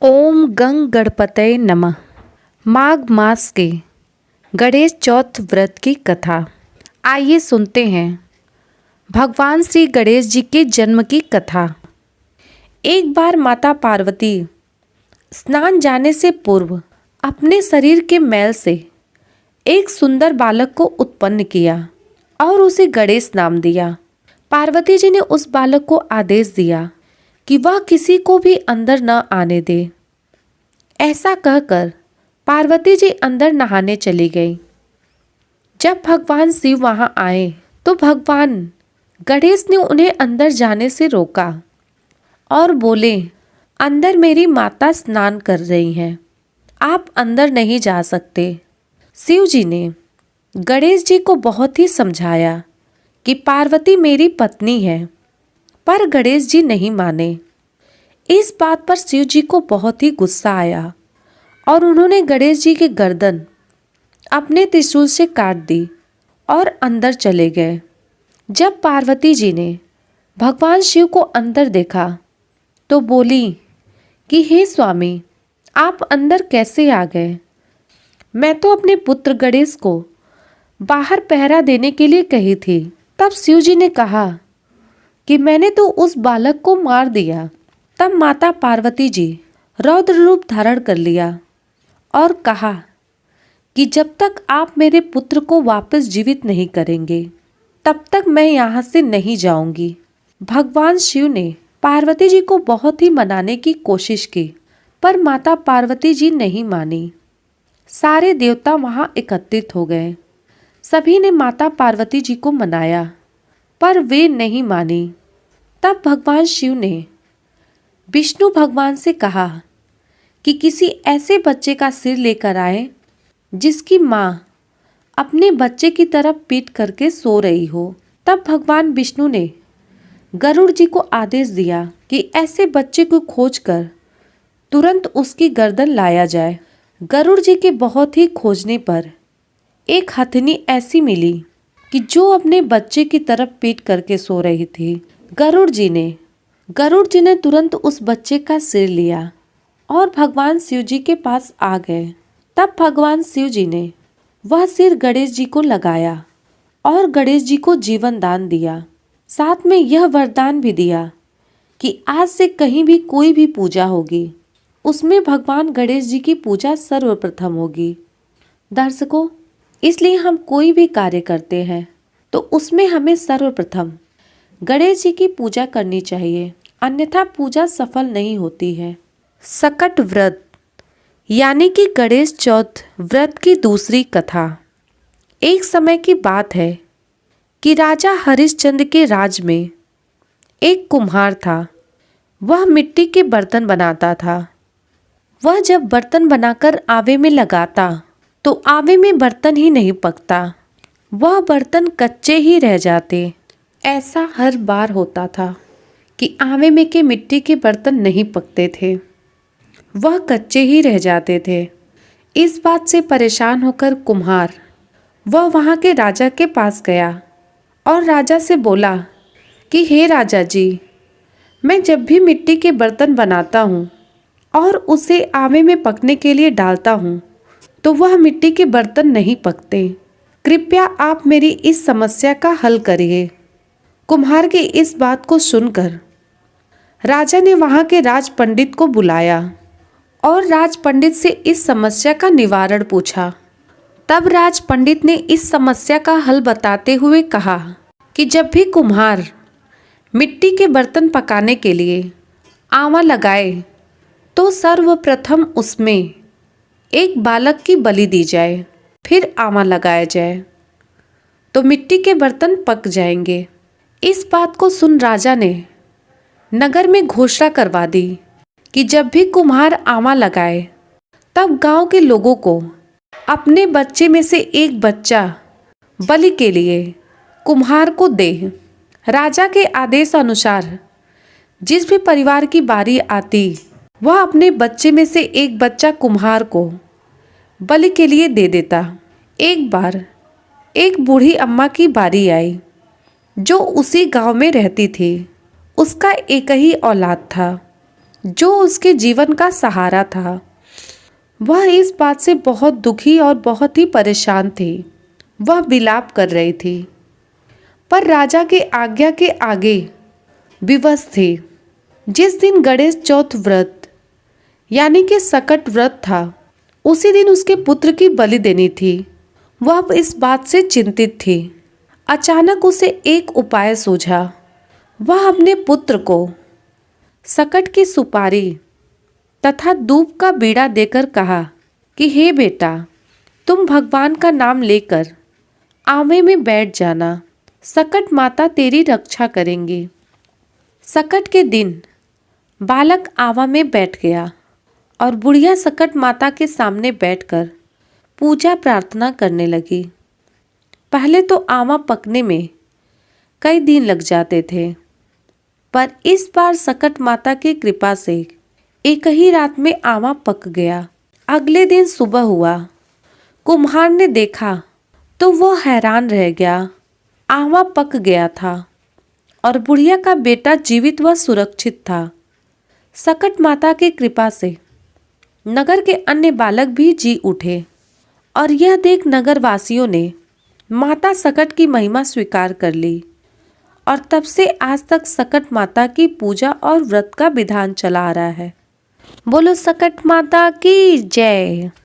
ओम गंग गणपतये नमः। माघ मास के गणेश चौथ व्रत की कथा। आइए सुनते हैं भगवान श्री गणेश जी के जन्म की कथा। एक बार माता पार्वती स्नान जाने से पूर्व अपने शरीर के मैल से एक सुंदर बालक को उत्पन्न किया और उसे गणेश नाम दिया। पार्वती जी ने उस बालक को आदेश दिया कि वह किसी को भी अंदर न आने दे। ऐसा कहकर पार्वती जी अंदर नहाने चली गई। जब भगवान शिव वहां आए तो भगवान गणेश ने उन्हें अंदर जाने से रोका और बोले, अंदर मेरी माता स्नान कर रही हैं, आप अंदर नहीं जा सकते। शिव जी ने गणेश जी को बहुत ही समझाया कि पार्वती मेरी पत्नी है, पर गणेश जी नहीं माने। इस बात पर शिव जी को बहुत ही गुस्सा आया और उन्होंने गणेश जी की गर्दन अपने त्रिशूल से काट दी और अंदर चले गए। जब पार्वती जी ने भगवान शिव को अंदर देखा तो बोली कि हे स्वामी, आप अंदर कैसे आ गए? मैं तो अपने पुत्र गणेश को बाहर पहरा देने के लिए कही थी। तब शिव जी ने कहा कि मैंने तो उस बालक को मार दिया। तब माता पार्वती जी रौद्र रूप धारण कर लिया और कहा कि जब तक आप मेरे पुत्र को वापस जीवित नहीं करेंगे तब तक मैं यहाँ से नहीं जाऊंगी। भगवान शिव ने पार्वती जी को बहुत ही मनाने की कोशिश की, पर माता पार्वती जी नहीं मानी। सारे देवता वहां एकत्रित हो गए। सभी ने माता पार्वती जी को मनाया, पर वे नहीं मानी। तब भगवान शिव ने विष्णु भगवान से कहा कि किसी ऐसे बच्चे का सिर लेकर आए जिसकी माँ अपने बच्चे की तरफ पीट करके सो रही हो। तब भगवान विष्णु ने गरुड़ जी को आदेश दिया कि ऐसे बच्चे को खोजकर तुरंत उसकी गर्दन लाया जाए। गरुड़ जी के बहुत ही खोजने पर एक हथनी ऐसी मिली कि जो अपने बच्चे की तरफ पीट करके सो रही थी। गरुड़ जी ने तुरंत उस बच्चे का सिर लिया और भगवान शिव जी के पास आ गए। तब भगवान शिव जी ने वह सिर गणेश जी को लगाया और गणेश जी को जीवन दान दिया। साथ में यह वरदान भी दिया कि आज से कहीं भी कोई भी पूजा होगी उसमें भगवान गणेश जी की पूजा सर्वप्रथम होगी। दर्शकों, इसलिए हम कोई भी कार्य करते हैं तो उसमें हमें सर्वप्रथम गणेश जी की पूजा करनी चाहिए, अन्यथा पूजा सफल नहीं होती है। सकट व्रत यानी कि गणेश चौथ व्रत की दूसरी कथा। एक समय की बात है कि राजा हरिश्चंद्र के राज में एक कुम्हार था। वह मिट्टी के बर्तन बनाता था। वह जब बर्तन बनाकर आवे में लगाता तो आवे में बर्तन ही नहीं पकता, वह बर्तन कच्चे ही रह जाते। ऐसा हर बार होता था कि आवे में के मिट्टी के बर्तन नहीं पकते थे, वह कच्चे ही रह जाते थे। इस बात से परेशान होकर कुम्हार वह वहाँ के राजा के पास गया और राजा से बोला कि हे राजा जी, मैं जब भी मिट्टी के बर्तन बनाता हूँ और उसे आवे में पकने के लिए डालता हूँ तो वह मिट्टी के बर्तन नहीं पकते। कृपया आप मेरी इस समस्या का हल करिए। कुम्हार की इस बात को सुनकर राजा ने वहाँ के राज पंडित को बुलाया और राज पंडित से इस समस्या का निवारण पूछा। तब राज पंडित ने इस समस्या का हल बताते हुए कहा कि जब भी कुम्हार मिट्टी के बर्तन पकाने के लिए आवा लगाए तो सर्वप्रथम उसमें एक बालक की बलि दी जाए, फिर आवा लगाया जाए तो मिट्टी के बर्तन पक जाएंगे। इस बात को सुन राजा ने नगर में घोषणा करवा दी कि जब भी कुम्हार आवा लगाए तब गांव के लोगों को अपने बच्चे में से एक बच्चा बलि के लिए कुम्हार को दे। राजा के आदेश अनुसार जिस भी परिवार की बारी आती वह अपने बच्चे में से एक बच्चा कुम्हार को बलि के लिए दे देता। एक बार एक बूढ़ी अम्मा की बारी आई जो उसी गांव में रहती थी। उसका एक ही औलाद था। जो उसके जीवन का सहारा था। वह इस बात से बहुत दुखी और बहुत ही परेशान थी। वह विलाप कर रही थी, पर राजा के आज्ञा के आगे विवश थी। जिस दिन गणेश चौथ व्रत यानी कि सकट व्रत था, उसी दिन उसके पुत्र की बलि देनी थी। वह अब इस बात से चिंतित थी। अचानक उसे एक उपाय सूझा। वह अपने पुत्र को सकट की सुपारी तथा दूब का बीड़ा देकर कहा कि हे बेटा, तुम भगवान का नाम लेकर आवे में बैठ जाना। सकट माता तेरी रक्षा करेंगी। सकट के दिन बालक आवा में बैठ गया और बुढ़िया सकट माता के सामने बैठकर पूजा प्रार्थना करने लगी। पहले तो आवा पकने में कई दिन लग जाते थे, पर इस बार सकट माता की कृपा से एक ही रात में आवा पक गया। अगले दिन सुबह हुआ। कुम्हार ने देखा तो वो हैरान रह गया। आवा पक गया था और बुढ़िया का बेटा जीवित व सुरक्षित था। सकट माता की कृपा से नगर के अन्य बालक भी जी उठे और यह देख नगर वासियों ने माता सकट की महिमा स्वीकार कर ली और तब से आज तक सकट माता की पूजा और व्रत का विधान चला आ रहा है। बोलो सकट माता की जय।